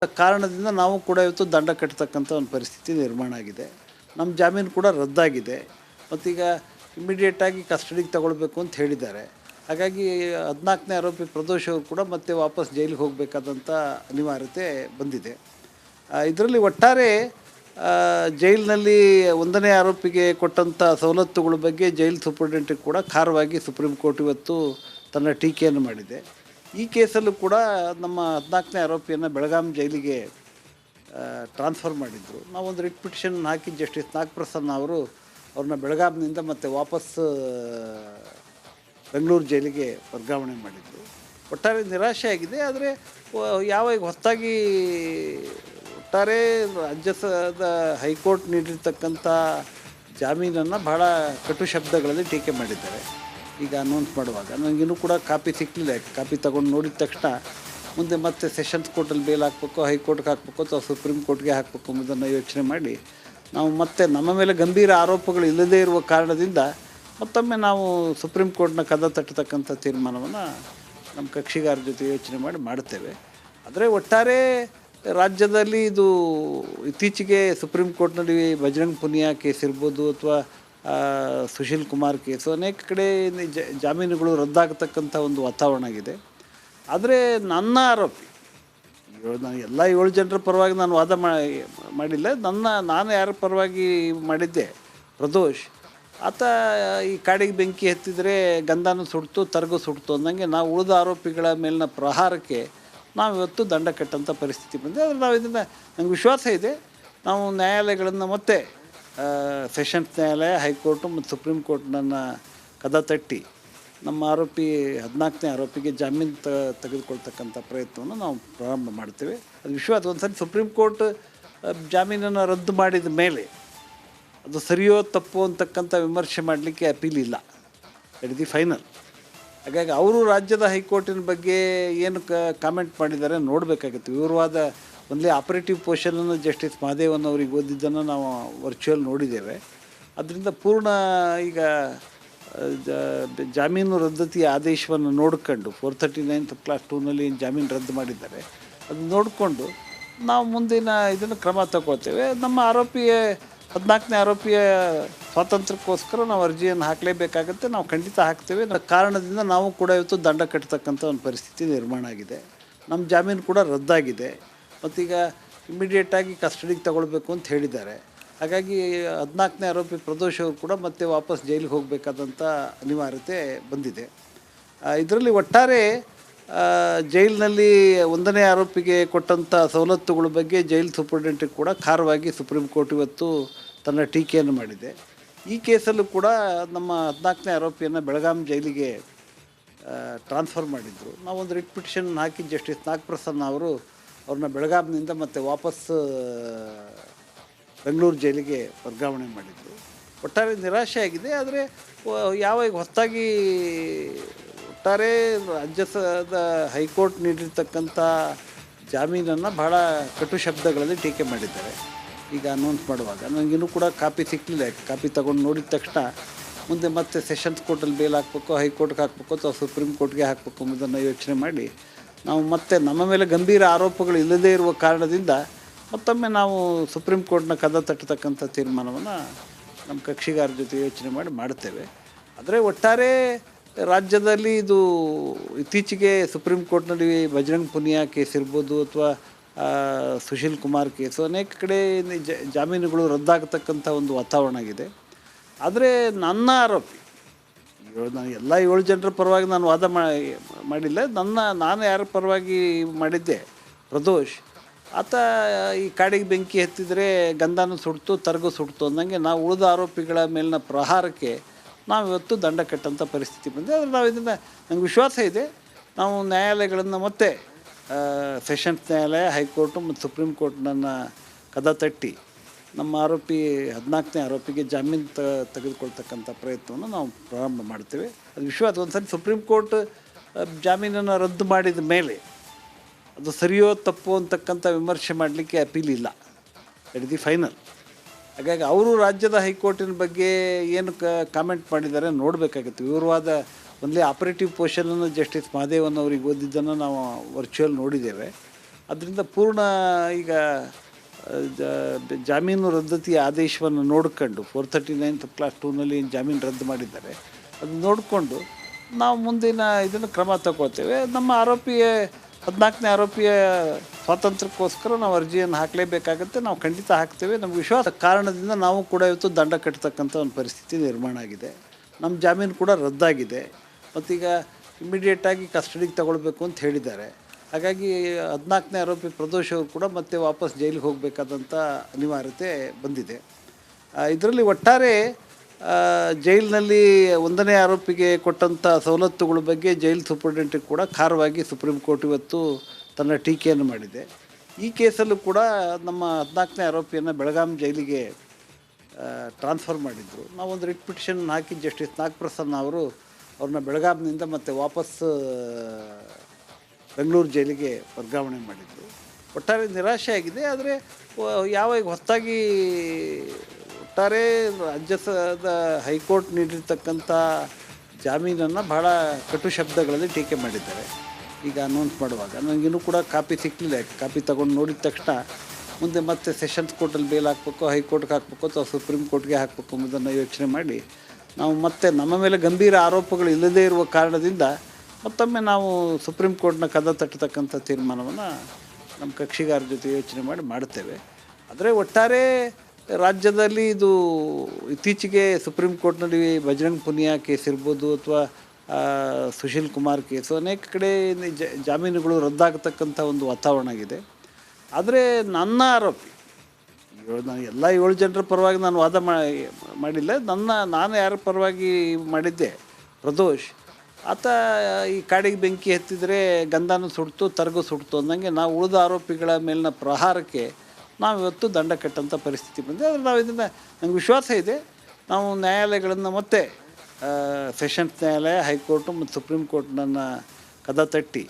ಕಾರಣದಿಂದ ನಾವು ಕೂಡ ಇವತ್ತು ದಂಡ ಕಟ್ಟತಕ್ಕಂಥ ಒಂದು ಪರಿಸ್ಥಿತಿ ನಿರ್ಮಾಣ ಆಗಿದೆ. ನಮ್ಮ ಜಾಮೀನು ಕೂಡ ರದ್ದಾಗಿದೆ. ಮತ್ತೀಗ ಇಮ್ಮಿಡಿಯೇಟಾಗಿ ಕಸ್ಟಡಿಗೆ ತಗೊಳ್ಬೇಕು ಅಂತ ಹೇಳಿದ್ದಾರೆ. ಹಾಗಾಗಿ 14ನೇ ಆರೋಪಿ ಪ್ರದೋಷ್ ಅವರು ಕೂಡ ಮತ್ತೆ ವಾಪಸ್ ಜೈಲಿಗೆ ಹೋಗಬೇಕಾದಂಥ ಅನಿವಾರ್ಯತೆ ಬಂದಿದೆ. ಇದರಲ್ಲಿ ಒಟ್ಟಾರೆ ಜೈಲಿನಲ್ಲಿ 1ನೇ ಆರೋಪಿಗೆ ಕೊಟ್ಟಂಥ ಸವಲತ್ತುಗಳ ಬಗ್ಗೆ ಜೈಲು ಸೂಪರಿಂಟೆಂಡೆಂಟಿಗೆ ಕೂಡ ಖಾರವಾಗಿ ಸುಪ್ರೀಂ ಕೋರ್ಟ್ ಇವತ್ತು ತನ್ನ ಟೀಕೆಯನ್ನು ಮಾಡಿದೆ. ಈ ಕೇಸಲ್ಲೂ ಕೂಡ ನಮ್ಮ 14ನೇ ಆರೋಪಿಯನ್ನು ಬೆಳಗಾಂ ಜೈಲಿಗೆ ಟ್ರಾನ್ಸ್ಫರ್ ಮಾಡಿದರು. ನಾವೊಂದು ರಿಟ್ ಪಿಟಿಷನ್ ಹಾಕಿ ಜಸ್ಟಿಸ್ ನಾಗಪ್ರಸನ್ನ ಅವರು ಅವ್ರನ್ನ ಬೆಳಗಾಂನಿಂದ ಮತ್ತೆ ವಾಪಸ್ ಬೆಂಗಳೂರು ಜೈಲಿಗೆ ವರ್ಗಾವಣೆ ಮಾಡಿದರು. ಒಟ್ಟಾರೆ ನಿರಾಶೆ ಆಗಿದೆ. ಆದರೆ ಈಗ ಹೊಸದಾಗಿ ಒಟ್ಟಾರೆ ರಾಜ್ಯದ ಹೈಕೋರ್ಟ್ ನೀಡಿರ್ತಕ್ಕಂಥ ಜಾಮೀನನ್ನು ಬಹಳ ಕಟು ಶಬ್ದಗಳಲ್ಲಿ ಟೀಕೆ ಮಾಡಿದ್ದಾರೆ. ಈಗ ಅನೌನ್ಸ್ ಮಾಡುವಾಗ ನನಗಿನ್ನೂ ಕೂಡ ಕಾಪಿ ಸಿಕ್ಕಲಿಲ್ಲ. ಕಾಪಿ ತೊಗೊಂಡು ನೋಡಿದ ತಕ್ಷಣ ಮುಂದೆ ಮತ್ತೆ ಸೆಷನ್ಸ್ ಕೋರ್ಟಲ್ಲಿ ಬೇಲ್ ಹಾಕಬೇಕು, ಹೈಕೋರ್ಟ್ಗೆ ಹಾಕಬೇಕು ಅಥವಾ ಸುಪ್ರೀಂ ಕೋರ್ಟ್ಗೆ ಹಾಕಬೇಕು ಎಂಬುದನ್ನು ಯೋಚನೆ ಮಾಡಿ ನಾವು ಮತ್ತೆ ನಮ್ಮ ಮೇಲೆ ಗಂಭೀರ ಆರೋಪಗಳು ಇಲ್ಲದೇ ಇರುವ ಕಾರಣದಿಂದ ಮತ್ತೊಮ್ಮೆ ನಾವು ಸುಪ್ರೀಂ ಕೋರ್ಟ್ನ ಕದ ತಟ್ಟತಕ್ಕಂಥ ತೀರ್ಮಾನವನ್ನು ನಮ್ಮ ಕಕ್ಷಿಗಾರ ಜೊತೆ ಯೋಚನೆ ಮಾಡಿ ಮಾಡ್ತೇವೆ. ಆದರೆ ಒಟ್ಟಾರೆ ರಾಜ್ಯದಲ್ಲಿ ಇದು ಇತ್ತೀಚೆಗೆ ಸುಪ್ರೀಂ ಕೋರ್ಟ್ನಲ್ಲಿ ಬಜರಂಗ್ ಪುನಿಯಾ ಕೇಸ್ ಇರ್ಬೋದು ಅಥವಾ ಸುಶೀಲ್ ಕುಮಾರ್ ಕೇಸು ಅನೇಕ ಕಡೆ ಜಾಮೀನುಗಳು ರದ್ದಾಗತಕ್ಕಂಥ ಒಂದು ವಾತಾವರಣ ಆಗಿದೆ. ಆದರೆ ನನ್ನ ಆರೋಪಿ ನಾನು ಎಲ್ಲ 7 ಜನರ ಪರವಾಗಿ ನಾನು ವಾದ ಮಾಡಿಲ್ಲ. ನಾನು ಯಾರ ಪರವಾಗಿ ಮಾಡಿದ್ದೆ ಪ್ರದೋಷ್ ಆತ ಈ ಕಾಡಿಗೆ ಬೆಂಕಿ ಹತ್ತಿದರೆ ಗಂಧನೂ ಸುಡ್ತು ತರಗು ಸುಡ್ತು ಅಂದಂಗೆ ನಾವು ಉಳಿದ ಆರೋಪಿಗಳ ಮೇಲಿನ ಪ್ರಹಾರಕ್ಕೆ ನಾವು ಇವತ್ತು ದಂಡ ಕಟ್ಟಂಥ ಪರಿಸ್ಥಿತಿ ಬಂದಿದೆ. ಆದರೆ ನಾವು ಇದನ್ನು ನಂಗೆ ವಿಶ್ವಾಸ ಇದೆ, ನಾವು ನ್ಯಾಯಾಲಯಗಳನ್ನು ಮತ್ತೆ ಸೆಷನ್ಸ್ ನ್ಯಾಯಾಲಯ, ಹೈಕೋರ್ಟು ಮತ್ತು ಸುಪ್ರೀಂ ಕೋರ್ಟ್ನನ್ನು ಕದ ತಟ್ಟಿ ನಮ್ಮ 14ನೇ ಆರೋಪಿಗೆ ಜಾಮೀನು ತೆಗೆದುಕೊಳ್ತಕ್ಕಂಥ ಪ್ರಯತ್ನವನ್ನು ನಾವು ಪ್ರಾರಂಭ ಮಾಡ್ತೇವೆ. ಅದು ವಿಶ್ವಾಸ. ಒಂದು ಸರಿ ಸುಪ್ರೀಂ ಕೋರ್ಟ್ ಜಾಮೀನನ್ನು ರದ್ದು ಮಾಡಿದ ಮೇಲೆ ಅದು ಸರಿಯೋ ತಪ್ಪೋ ಅಂತಕ್ಕಂಥ ವಿಮರ್ಶೆ ಮಾಡಲಿಕ್ಕೆ ಅಪೀಲ್ ಇಲ್ಲ. It the final. ಹಾಗಾಗಿ ಅವರು ರಾಜ್ಯದ ಹೈಕೋರ್ಟಿನ ಬಗ್ಗೆ ಏನು ಕಾಮೆಂಟ್ ಮಾಡಿದ್ದಾರೆ ನೋಡಬೇಕಾಗಿತ್ತು. ವಿವರವಾದ ಒಂದೇ ಆಪರೇಟಿವ್ ಪೋರ್ಷನನ್ನು ಜಸ್ಟಿಸ್ ಮಹದೇವನ್ ಅವ್ರಿಗೆ ಓದಿದ್ದನ್ನು ನಾವು ವರ್ಚುವಲ್ ನೋಡಿದ್ದೇವೆ. ಅದರಿಂದ ಪೂರ್ಣ ಈಗ ಜಾಮೀನು ರದ್ದತಿಯ ಆದೇಶವನ್ನು ನೋಡಿಕೊಂಡು 439 ಕ್ಲಾಸ್ 2ನಲ್ಲಿ ಏನು ಜಾಮೀನು ರದ್ದು ಮಾಡಿದ್ದಾರೆ ಅದು ನೋಡಿಕೊಂಡು ನಾವು ಮುಂದಿನ ಇದನ್ನು ಕ್ರಮ ತಗೊಳ್ತೇವೆ. ನಮ್ಮ 14ನೇ ಆರೋಪಿಯ ಸ್ವಾತಂತ್ರ್ಯಕ್ಕೋಸ್ಕರ ನಾವು ಅರ್ಜಿಯನ್ನು ಹಾಕಲೇಬೇಕಾಗತ್ತೆ. ನಾವು ಖಂಡಿತ ಹಾಕ್ತೇವೆ. ಕಾರಣದಿಂದ ನಾವು ಕೂಡ ಇವತ್ತು ದಂಡ ಕಟ್ಟತಕ್ಕಂಥ ಒಂದು ಪರಿಸ್ಥಿತಿ ನಿರ್ಮಾಣ ಆಗಿದೆ. ನಮ್ಮ ಜಾಮೀನು ಕೂಡ ರದ್ದಾಗಿದೆ. ಮತ್ತೀಗ ಇಮ್ಮಿಡಿಯೇಟಾಗಿ ಕಸ್ಟಡಿಗೆ ತಗೊಳ್ಬೇಕು ಅಂತ ಹೇಳಿದ್ದಾರೆ. ಹಾಗಾಗಿ 14ನೇ ಆರೋಪಿ ಪ್ರದೋಷ್ ಅವರು ಕೂಡ ಮತ್ತೆ ವಾಪಸ್ ಜೈಲಿಗೆ ಹೋಗಬೇಕಾದಂಥ ಅನಿವಾರ್ಯತೆ ಬಂದಿದೆ. ಇದರಲ್ಲಿ ಒಟ್ಟಾರೆ ಜೈಲಿನಲ್ಲಿ 1ನೇ ಆರೋಪಿಗೆ ಕೊಟ್ಟಂಥ ಸವಲತ್ತುಗಳ ಬಗ್ಗೆ ಜೈಲು ಸೂಪರಿಂಟೆಂಡೆಂಟಿಗೆ ಕೂಡ ಖಾರವಾಗಿ ಸುಪ್ರೀಂ ಕೋರ್ಟ್ ಇವತ್ತು ತನ್ನ ಟೀಕೆಯನ್ನು ಮಾಡಿದೆ. ಈ ಕೇಸಲ್ಲೂ ಕೂಡ ನಮ್ಮ 14ನೇ ಆರೋಪಿಯನ್ನು ಬೆಳಗಾಂ ಜೈಲಿಗೆ ಟ್ರಾನ್ಸ್ಫರ್ ಮಾಡಿದರು. ನಾವೊಂದು ರಿಟ್ ಪಿಟಿಷನ್ ಹಾಕಿ ಜಸ್ಟಿಸ್ ನಾಗಪ್ರಸನ್ನ ಅವರು ಅವ್ರನ್ನ ಬೆಳಗಾಂನಿಂದ ಮತ್ತೆ ವಾಪಸ್ ಬೆಂಗಳೂರು ಜೈಲಿಗೆ ವರ್ಗಾವಣೆ ಮಾಡಿದರು. ಒಟ್ಟಾರೆ ನಿರಾಶೆ ಆಗಿದೆ. ಆದರೆ ಈಗ ಹೊಸದಾಗಿ ಒಟ್ಟಾರೆ ರಾಜ್ಯದ ಹೈಕೋರ್ಟ್ ನೀಡಿರ್ತಕ್ಕಂಥ ಜಾಮೀನನ್ನು ಬಹಳ ಕಟು ಶಬ್ದಗಳಲ್ಲಿ ಟೀಕೆ ಮಾಡಿದ್ದಾರೆ. ಈಗ ಅನೌನ್ಸ್ ಮಾಡುವಾಗ ನನಗಿನ್ನೂ ಕೂಡ ಕಾಪಿ ಸಿಕ್ಕಲಿಲ್ಲ. ಕಾಪಿ ತೊಗೊಂಡು ನೋಡಿದ ತಕ್ಷಣ ಮುಂದೆ ಮತ್ತೆ ಸೆಷನ್ಸ್ ಕೋರ್ಟಲ್ಲಿ ಬೇಲ್ ಹಾಕಬೇಕು, ಹೈಕೋರ್ಟ್ಗೆ ಹಾಕಬೇಕು ಅಥವಾ ಸುಪ್ರೀಂ ಕೋರ್ಟ್ಗೆ ಹಾಕಬೇಕು ಎಂಬುದನ್ನು ಯೋಚನೆ ಮಾಡಿ ನಾವು ಮತ್ತೆ ನಮ್ಮ ಮೇಲೆ ಗಂಭೀರ ಆರೋಪಗಳು ಇಲ್ಲದೇ ಇರುವ ಕಾರಣದಿಂದ ಮತ್ತೊಮ್ಮೆ ನಾವು ಸುಪ್ರೀಂ ಕೋರ್ಟ್ನ ಕದ ತಟ್ಟತಕ್ಕಂಥ ತೀರ್ಮಾನವನ್ನು ನಮ್ಮ ಕಕ್ಷಿಗಾರ ಜೊತೆ ಯೋಚನೆ ಮಾಡಿ ಮಾಡ್ತೇವೆ. ಆದರೆ ಒಟ್ಟಾರೆ ರಾಜ್ಯದಲ್ಲಿ ಇದು ಇತ್ತೀಚೆಗೆ ಸುಪ್ರೀಂ ಕೋರ್ಟ್ನಲ್ಲಿ ಬಜರಂಗ್ ಪುನಿಯಾ ಕೇಸ್ ಇರ್ಬೋದು ಅಥವಾ ಸುಶೀಲ್ ಕುಮಾರ್ ಕೇಸು ಅನೇಕ ಕಡೆ ಜಾಮೀನುಗಳು ರದ್ದಾಗತಕ್ಕಂಥ ಒಂದು ವಾತಾವರಣ ಆಗಿದೆ. ಆದರೆ ನನ್ನ ಆರೋಪಿ ನಾನು ಎಲ್ಲ 7 ಜನರ ಪರವಾಗಿ ನಾನು ವಾದ ಮಾಡಿಲ್ಲ. ನಾನು ಯಾರ ಪರವಾಗಿ ಮಾಡಿದ್ದೆ ಪ್ರದೋಷ್ ಆತ ಈ ಕಾಡಿಗೆ ಬೆಂಕಿ ಹತ್ತಿದರೆ ಗಂಧನೂ ಸುಡ್ತು ತರಗು ಸುಡ್ತು ಅಂದಂಗೆ ನಾವು ಉಳಿದ ಆರೋಪಿಗಳ ಮೇಲಿನ ಪ್ರಹಾರಕ್ಕೆ ನಾವು ಇವತ್ತು ದಂಡ ಕಟ್ಟಂಥ ಪರಿಸ್ಥಿತಿ ಬಂದಿದೆ. ಆದರೆ ನಾವು ಇದನ್ನು ನಂಗೆ ವಿಶ್ವಾಸ ಇದೆ, ನಾವು ನ್ಯಾಯಾಲಯಗಳನ್ನು ಮತ್ತೆ ಸೆಷನ್ಸ್ ನ್ಯಾಯಾಲಯ, ಹೈಕೋರ್ಟು ಮತ್ತು ಸುಪ್ರೀಂ ಕೋರ್ಟ್ನನ್ನು ಕದ ತಟ್ಟಿ ನಮ್ಮ 14ನೇ ಆರೋಪಿಗೆ ಜಾಮೀನು ತೆಗೆದುಕೊಳ್ತಕ್ಕಂಥ ಪ್ರಯತ್ನವನ್ನು ನಾವು ಪ್ರಾರಂಭ ಮಾಡ್ತೇವೆ. ಅದು ವಿಶ್ವಾಸ. ಒಂದು ಸರಿ ಸುಪ್ರೀಂ ಕೋರ್ಟ್ ಜಾಮೀನನ್ನು ರದ್ದು ಮಾಡಿದ ಮೇಲೆ ಅದು ಸರಿಯೋ ತಪ್ಪೋ ಅಂತಕ್ಕಂಥ ವಿಮರ್ಶೆ ಮಾಡಲಿಕ್ಕೆ ಅಪೀಲ್ ಇಲ್ಲ. It the final. ಹಾಗಾಗಿ ಅವರು ರಾಜ್ಯದ ಹೈಕೋರ್ಟಿನ ಬಗ್ಗೆ ಏನು ಕಾಮೆಂಟ್ ಮಾಡಿದ್ದಾರೆ ನೋಡಬೇಕಾಗಿತ್ತು. ವಿವರವಾದ ಒಂದೇ ಆಪರೇಟಿವ್ ಪೋರ್ಷನನ್ನು ಜಸ್ಟಿಸ್ ಮಹದೇವನ್ ಅವ್ರಿಗೆ ಓದಿದ್ದನ್ನು ನಾವು ವರ್ಚುವಲ್ ನೋಡಿದ್ದೇವೆ. ಅದರಿಂದ ಪೂರ್ಣ ಈಗ ಜಾಮೀನು ರದ್ದತಿಯ ಆದೇಶವನ್ನು ನೋಡಿಕೊಂಡು 439 ಕ್ಲಾಸ್ 2ನಲ್ಲಿ ಏನು ಜಾಮೀನು ರದ್ದು ಮಾಡಿದ್ದಾರೆ ಅದು ನೋಡಿಕೊಂಡು ನಾವು ಮುಂದಿನ ಇದನ್ನು ಕ್ರಮ ತಗೊಳ್ತೇವೆ. ನಮ್ಮ ಆರೋಪಿಯ 14ನೇ ಆರೋಪಿಯ ಸ್ವಾತಂತ್ರ್ಯಕ್ಕೋಸ್ಕರ ನಾವು ಅರ್ಜಿಯನ್ನು ಹಾಕಲೇಬೇಕಾಗುತ್ತೆ. ನಾವು ಖಂಡಿತ ಹಾಕ್ತೇವೆ. ನಮ್ಗೆ ವಿಶ್ವಾಸ ಕಾರಣದಿಂದ ನಾವು ಕೂಡ ಇವತ್ತು ದಂಡ ಕಟ್ಟತಕ್ಕಂಥ ಒಂದು ಪರಿಸ್ಥಿತಿ ನಿರ್ಮಾಣ ಆಗಿದೆ. ನಮ್ಮ ಜಾಮೀನು ಕೂಡ ರದ್ದಾಗಿದೆ. ಮತ್ತೀಗ ಇಮಿಡಿಯೇಟಾಗಿ ಕಸ್ಟಡಿಗೆ ತಗೊಳ್ಬೇಕು ಅಂತ ಹೇಳಿದ್ದಾರೆ. ಹಾಗಾಗಿ 14ನೇ ಆರೋಪಿ ಪ್ರದೋಷ್ ಅವರು ಕೂಡ ಮತ್ತೆ ವಾಪಸ್ ಜೈಲಿಗೆ ಹೋಗಬೇಕಾದಂಥ ಅನಿವಾರ್ಯತೆ ಬಂದಿದೆ. ಇದರಲ್ಲಿ ಒಟ್ಟಾರೆ ಜೈಲಿನಲ್ಲಿ 1ನೇ ಆರೋಪಿಗೆ ಕೊಟ್ಟಂಥ ಸವಲತ್ತುಗಳ ಬಗ್ಗೆ ಜೈಲು ಸೂಪರಿಂಟೆಂಡೆಂಟ್ ಕೂಡ ಖಾರವಾಗಿ ಸುಪ್ರೀಂ ಕೋರ್ಟ್ ಇವತ್ತು ತನ್ನ ಟೀಕೆಯನ್ನು ಮಾಡಿದೆ. ಈ ಕೇಸಲ್ಲೂ ಕೂಡ ನಮ್ಮ 14ನೇ ಆರೋಪಿಯನ್ನು ಬೆಳಗಾಂ ಜೈಲಿಗೆ ಟ್ರಾನ್ಸ್ಫರ್ ಮಾಡಿದ್ರು. ನಾವೊಂದು ರಿಟ್ ಪಿಟಿಷನ್ ಹಾಕಿ ಜಸ್ಟಿಸ್ ನಾಗಪ್ರಸನ್ನ ಅವರು ಅವ್ರನ್ನ ಬೆಳಗಾಂನಿಂದ ಮತ್ತೆ ವಾಪಸ್ ಬೆಂಗಳೂರು ಜೈಲಿಗೆ ವರ್ಗಾವಣೆ ಮಾಡಿದ್ರು. ಒಟ್ಟಾರೆ ನಿರಾಶೆ ಆಗಿದೆ. ಆದರೆ ಯಾವಾಗ ಹೊಸದಾಗಿ ಒಟ್ಟಾರೆ ರಾಜ್ಯದ ಹೈಕೋರ್ಟ್ ನೀಡಿರ್ತಕ್ಕಂಥ ಜಾಮೀನನ್ನು ಭಾಳ ಕಟು ಶಬ್ದಗಳಲ್ಲಿ ಟೀಕೆ ಮಾಡಿದ್ದಾರೆ. ಈಗ ಅನೌನ್ಸ್ ಮಾಡುವಾಗ ನನಗಿನ್ನೂ ಕೂಡ ಕಾಪಿ ಸಿಕ್ಕಲಿಲ್ಲ. ಕಾಪಿ ತಗೊಂಡು ನೋಡಿದ ತಕ್ಷಣ ಮುಂದೆ ಮತ್ತೆ ಸೆಷನ್ಸ್ ಕೋರ್ಟಲ್ಲಿ ಬೇಲ್ ಹಾಕಬೇಕು, ಹೈಕೋರ್ಟ್ಗೆ ಹಾಕಬೇಕು ಅಥವಾ ಸುಪ್ರೀಂ ಕೋರ್ಟ್ಗೆ ಹಾಕಬೇಕು ಎಂಬುದನ್ನು ಯೋಚನೆ ಮಾಡಿ ನಾವು ಮತ್ತೆ ನಮ್ಮ ಮೇಲೆ ಗಂಭೀರ ಆರೋಪಗಳು ಇಲ್ಲದೇ ಇರುವ ಕಾರಣದಿಂದ ಮತ್ತೊಮ್ಮೆ ನಾವು ಸುಪ್ರೀಂ ಕೋರ್ಟ್ನ ಕದ ತಟ್ಟತಕ್ಕಂಥ ತೀರ್ಮಾನವನ್ನು ನಮ್ಮ ಕಕ್ಷಿಗಾರ ಜೊತೆ ಯೋಚನೆ ಮಾಡಿ ಮಾಡುತ್ತೇವೆ. ಆದರೆ ಒಟ್ಟಾರೆ ರಾಜ್ಯದಲ್ಲಿ ಇದು ಇತ್ತೀಚೆಗೆ ಸುಪ್ರೀಂ ಕೋರ್ಟ್ನಲ್ಲಿ ಬಜರಂಗ್ ಪುನಿಯಾ ಕೇಸ್ ಇರ್ಬೋದು ಅಥವಾ ಸುಶೀಲ್ ಕುಮಾರ್ ಕೇಸು ಅನೇಕ ಕಡೆ ಜಾಮೀನುಗಳು ರದ್ದಾಗತಕ್ಕಂಥ ಒಂದು ವಾತಾವರಣ ಆಗಿದೆ. ಆದರೆ ನನ್ನ ಆರೋಪಿ ನಾನು ಎಲ್ಲ 7 ಜನರ ಪರವಾಗಿ ನಾನು ವಾದ ಮಾಡಿಲ್ಲ. ನಾನು ಯಾರ ಪರವಾಗಿ ಮಾಡಿದ್ದೆ ಪ್ರದೋಷ್ ಆತ ಈ ಕಾಡಿಗೆ ಬೆಂಕಿ ಹತ್ತಿದರೆ ಗಂಧನೂ ಸುಡ್ತು ತರಗು ಸುಡ್ತು ಅಂದಂಗೆ ನಾವು ಉಳಿದ ಆರೋಪಿಗಳ ಮೇಲಿನ ಪ್ರಹಾರಕ್ಕೆ ನಾವು ಇವತ್ತು ದಂಡ ಕಟ್ಟಂಥ ಪರಿಸ್ಥಿತಿ ಬಂದಿದೆ. ಆದರೆ ನಾವು ಇದನ್ನು ನಂಗೆ ವಿಶ್ವಾಸ ಇದೆ, ನಾವು ನ್ಯಾಯಾಲಯಗಳನ್ನು ಮತ್ತೆ ಸೆಷನ್ಸ್ ನ್ಯಾಯಾಲಯ, ಹೈಕೋರ್ಟು ಮತ್ತು ಸುಪ್ರೀಂ ಕೋರ್ಟ್ನನ್ನು ಕದ ತಟ್ಟಿ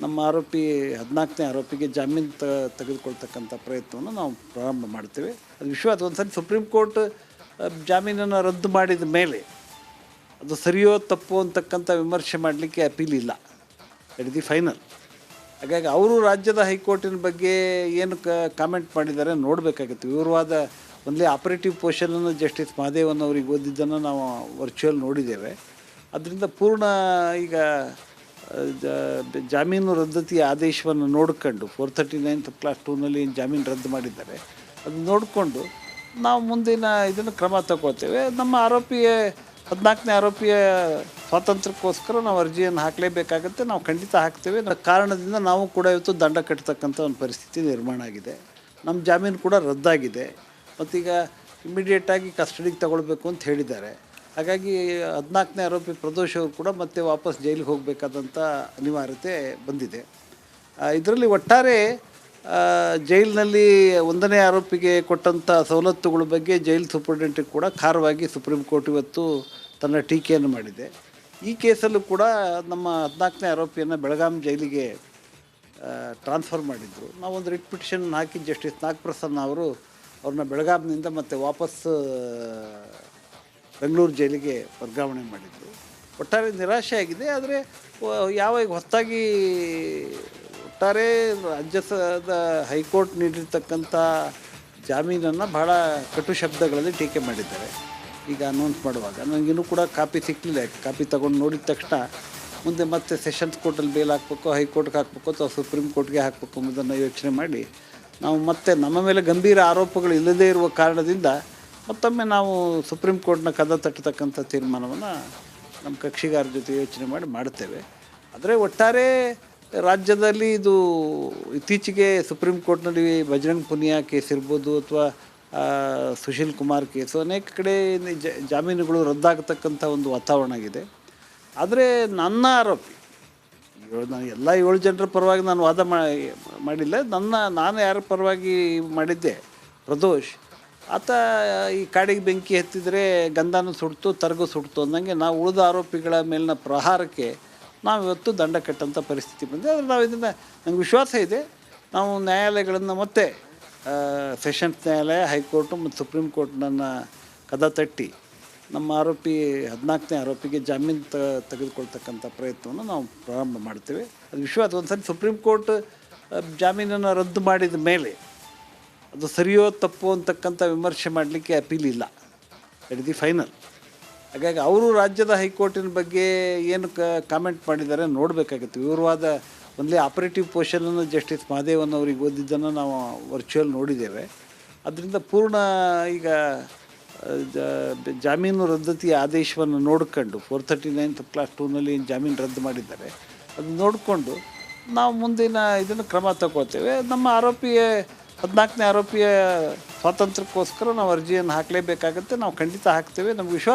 ನಮ್ಮ ಆರೋಪಿ 14ನೇ ಆರೋಪಿಗೆ ಜಾಮೀನು ತೆಗೆದುಕೊಳ್ತಕ್ಕಂಥ ಪ್ರಯತ್ನವನ್ನು ನಾವು ಪ್ರಾರಂಭ ಮಾಡ್ತೇವೆ. ಅದು ವಿಶ್ವಾಸ. ಒಂದು ಸರಿ ಸುಪ್ರೀಂ ಕೋರ್ಟ್ ಜಾಮೀನನ್ನು ರದ್ದು ಮಾಡಿದ ಮೇಲೆ ಅದು ಸರಿಯೋ ತಪ್ಪು ಅಂತಕ್ಕಂಥ ವಿಮರ್ಶೆ ಮಾಡಲಿಕ್ಕೆ ಅಪೀಲ್ ಇಲ್ಲ. It is the final. ಹಾಗಾಗಿ ಅವರು ರಾಜ್ಯದ ಹೈಕೋರ್ಟಿನ ಬಗ್ಗೆ ಏನು ಕಾಮೆಂಟ್ ಮಾಡಿದ್ದಾರೆ ನೋಡಬೇಕಾಗುತ್ತೆ. ವಿವರವಾದ ಒಂದಲೇ ಆಪರೇಟಿವ್ ಪೋರ್ಷನನ್ನು ಜಸ್ಟಿಸ್ ಮಹದೇವನ್ ಅವ್ರಿಗೆ ಓದಿದ್ದನ್ನು ನಾವು ವರ್ಚುವಲ್ ನೋಡಿದ್ದೇವೆ. ಅದರಿಂದ ಪೂರ್ಣ ಈಗ ಜಾಮೀನು ರದ್ದತಿಯ ಆದೇಶವನ್ನು ನೋಡಿಕೊಂಡು 439 ಕ್ಲಾಸ್ 2ನಲ್ಲಿ ಏನು ಜಾಮೀನು ರದ್ದು ಮಾಡಿದ್ದಾರೆ ಅದು ನೋಡಿಕೊಂಡು ನಾವು ಮುಂದಿನ ಇದನ್ನು ಕ್ರಮ ತಗೊಳ್ತೇವೆ. ನಮ್ಮ ಆರೋಪಿಯ 14ನೇ ಆರೋಪಿಯ ಸ್ವಾತಂತ್ರ್ಯಕ್ಕೋಸ್ಕರ ನಾವು ಅರ್ಜಿಯನ್ನು ಹಾಕಲೇಬೇಕಾಗುತ್ತೆ. ನಾವು ಖಂಡಿತ ಹಾಕ್ತೇವೆ. ಕಾರಣದಿಂದ ನಾವು ಕೂಡ ಇವತ್ತು ದಂಡ ಕಟ್ಟತಕ್ಕಂಥ ಒಂದು ಪರಿಸ್ಥಿತಿ ನಿರ್ಮಾಣ ಆಗಿದೆ. ನಮ್ಮ ಜಾಮೀನು ಕೂಡ ರದ್ದಾಗಿದೆ. ಮತ್ತೀಗ ಇಮಿಡಿಯೇಟಾಗಿ ಕಸ್ಟಡಿಗೆ ತಗೊಳ್ಬೇಕು ಅಂತ ಹೇಳಿದ್ದಾರೆ. ಹಾಗಾಗಿ 14ನೇ ಆರೋಪಿ ಪ್ರದೋಷ್ ಅವರು ಕೂಡ ಮತ್ತೆ ವಾಪಸ್ ಜೈಲಿಗೆ ಹೋಗಬೇಕಾದಂಥ ಅನಿವಾರ್ಯತೆ ಬಂದಿದೆ. ಇದರಲ್ಲಿ ಒಟ್ಟಾರೆ ಜೈಲಿನಲ್ಲಿ 1ನೇ ಆರೋಪಿಗೆ ಕೊಟ್ಟಂಥ ಸವಲತ್ತುಗಳ ಬಗ್ಗೆ ಜೈಲು ಸೂಪರಿಂಟೆಂಡೆಂಟ್ ಕೂಡ ಖಾರವಾಗಿ ಸುಪ್ರೀಂ ಕೋರ್ಟ್ ಇವತ್ತು ತನ್ನ ಟೀಕೆಯನ್ನು ಮಾಡಿದೆ. ಈ ಕೇಸಲ್ಲೂ ಕೂಡ ನಮ್ಮ 14ನೇ ಆರೋಪಿಯನ್ನು ಬೆಳಗಾಂ ಜೈಲಿಗೆ ಟ್ರಾನ್ಸ್ಫರ್ ಮಾಡಿದ್ರು. ನಾವೊಂದು ರಿಟ್ ಪಿಟಿಷನ್ ಹಾಕಿ ಜಸ್ಟಿಸ್ ನಾಗಪ್ರಸನ್ನ ಅವರು ಅವ್ರನ್ನ ಬೆಳಗಾಂನಿಂದ ಮತ್ತೆ ವಾಪಸ್ ಬೆಂಗಳೂರು ಜೈಲಿಗೆ ವರ್ಗಾವಣೆ ಮಾಡಿದ್ರು. ಒಟ್ಟಾರೆ ನಿರಾಶೆ ಆಗಿದೆ. ಆದರೆ ಯಾವಾಗ ಹೊಸದಾಗಿ ಒಟ್ಟಾರೆ ರಾಜ್ಯದ ಹೈಕೋರ್ಟ್ ನೀಡಿರ್ತಕ್ಕಂಥ ಜಾಮೀನನ್ನು ಭಾಳ ಕಟು ಶಬ್ದಗಳಲ್ಲಿ ಟೀಕೆ ಮಾಡಿದ್ದಾರೆ. ಈಗ ಅನೌನ್ಸ್ ಮಾಡುವಾಗ ನನಗಿನ್ನೂ ಕೂಡ ಕಾಪಿ ಸಿಕ್ಕಲಿಲ್ಲ. ಕಾಪಿ ತಗೊಂಡು ನೋಡಿದ ತಕ್ಷಣ ಮುಂದೆ ಮತ್ತೆ ಸೆಷನ್ಸ್ ಕೋರ್ಟಲ್ಲಿ ಬೇಲ್ ಹಾಕಬೇಕು, ಹೈಕೋರ್ಟ್ಗೆ ಹಾಕಬೇಕು ಅಥವಾ ಸುಪ್ರೀಂ ಕೋರ್ಟ್ಗೆ ಹಾಕಬೇಕು ಎಂಬುದನ್ನು ಯೋಚನೆ ಮಾಡಿ ನಾವು ಮತ್ತೆ ನಮ್ಮ ಮೇಲೆ ಗಂಭೀರ ಆರೋಪಗಳು ಇಲ್ಲದೇ ಇರುವ ಕಾರಣದಿಂದ ಮತ್ತೊಮ್ಮೆ ನಾವು ಸುಪ್ರೀಂ ಕೋರ್ಟ್ನ ಕದ ತಟ್ಟತಕ್ಕಂಥ ತೀರ್ಮಾನವನ್ನು ನಮ್ಮ ಕಕ್ಷಿಗಾರ ಜೊತೆ ಯೋಚನೆ ಮಾಡಿ ಮಾಡುತ್ತೇವೆ. ಆದರೆ ಒಟ್ಟಾರೆ ರಾಜ್ಯದಲ್ಲಿ ಇದು ಇತ್ತೀಚೆಗೆ ಸುಪ್ರೀಂ ಕೋರ್ಟ್ನಲ್ಲಿ ಬಜರಂಗ್ ಪುನಿಯಾ ಕೇಸ್ ಇರ್ಬೋದು ಅಥವಾ ಸುಶೀಲ್ ಕುಮಾರ್ ಕೇಸು ಅನೇಕ ಕಡೆ ಜಾಮೀನುಗಳು ರದ್ದಾಗತಕ್ಕಂಥ ಒಂದು ವಾತಾವರಣ ಆಗಿದೆ. ಆದರೆ ನನ್ನ ಆರೋಪಿ ನಾನು ಎಲ್ಲ 7 ಜನರ ಪರವಾಗಿ ನಾನು ವಾದ ಮಾಡಿಲ್ಲ. ನಾನು ಯಾರ ಪರವಾಗಿ ಮಾಡಿದ್ದೆ ಪ್ರದೋಷ್ ಆತ ಈ ಕಾಡಿಗೆ ಬೆಂಕಿ ಹತ್ತಿದರೆ ಗಂಧನೂ ಸುಡ್ತು ತರಗು ಸುಡ್ತು ಅಂದಂಗೆ ನಾವು ಉಳಿದ ಆರೋಪಿಗಳ ಮೇಲಿನ ಪ್ರಹಾರಕ್ಕೆ ನಾವು ಇವತ್ತು ದಂಡ ಕಟ್ಟಂಥ ಪರಿಸ್ಥಿತಿ ಬಂದಿದೆ. ಆದರೆ ನಾವು ಇದನ್ನು ನಂಗೆ ವಿಶ್ವಾಸ ಇದೆ, ನಾವು ನ್ಯಾಯಾಲಯಗಳನ್ನು ಮತ್ತೆ ಸೆಷನ್ಸ್ ನ್ಯಾಯಾಲಯ, ಹೈಕೋರ್ಟು ಮತ್ತು ಸುಪ್ರೀಂ ಕೋರ್ಟ್ನನ್ನು ಕದ ತಟ್ಟಿ ನಮ್ಮ ಆರೋಪಿ 14ನೇ ಆರೋಪಿಗೆ ಜಾಮೀನು ತೆಗೆದುಕೊಳ್ತಕ್ಕಂಥ ಪ್ರಯತ್ನವನ್ನು ನಾವು ಪ್ರಾರಂಭ ಮಾಡ್ತೇವೆ. ಅದು ವಿಶ್ವಾಸ. ಒಂದು ಸರಿ ಸುಪ್ರೀಂ ಕೋರ್ಟ್ ಜಾಮೀನನ್ನು ರದ್ದು ಮಾಡಿದ ಮೇಲೆ ಅದು ಸರಿಯೋ ತಪ್ಪೋ ಅಂತಕ್ಕಂಥ ವಿಮರ್ಶೆ ಮಾಡಲಿಕ್ಕೆ ಅಪೀಲ್ ಇಲ್ಲ. It the final. ಹಾಗಾಗಿ ಅವರು ರಾಜ್ಯದ ಹೈಕೋರ್ಟಿನ ಬಗ್ಗೆ ಏನು ಕಾಮೆಂಟ್ ಮಾಡಿದ್ದಾರೆ ನೋಡಬೇಕಾಗಿತ್ತು. ವಿವರವಾದ ಒಂದೇ ಆಪರೇಟಿವ್ ಪೋರ್ಷನನ್ನು ಜಸ್ಟಿಸ್ ಮಹದೇವನ್ ಅವ್ರಿಗೆ ಓದಿದ್ದನ್ನು ನಾವು ವರ್ಚುವಲ್ ನೋಡಿದ್ದೇವೆ. ಅದರಿಂದ ಪೂರ್ಣ ಈಗ ಜಾಮೀನು ರದ್ದತಿ ಆದೇಶವನ್ನು ನೋಡಿಕೊಂಡು 439 ಕ್ಲಾಸ್ 2ನಲ್ಲಿ ಏನು ಜಾಮೀನು ರದ್ದು ಮಾಡಿದ್ದಾರೆ ಅದು ನೋಡಿಕೊಂಡು ನಾವು ಮುಂದಿನ ಇದನ್ನು ಕ್ರಮ ತಗೋತೇವೆ. ನಮ್ಮ 14ನೇ ಆರೋಪಿಯ ಸ್ವಾತಂತ್ರ್ಯಕ್ಕೋಸ್ಕರ ನಾವು ಅರ್ಜಿಯನ್ನು ಹಾಕಲೇಬೇಕಾಗತ್ತೆ. ನಾವು ಖಂಡಿತ ಹಾಕ್ತೇವೆ. ನಮ್ಗೆ ವಿಶ್ವಾಸ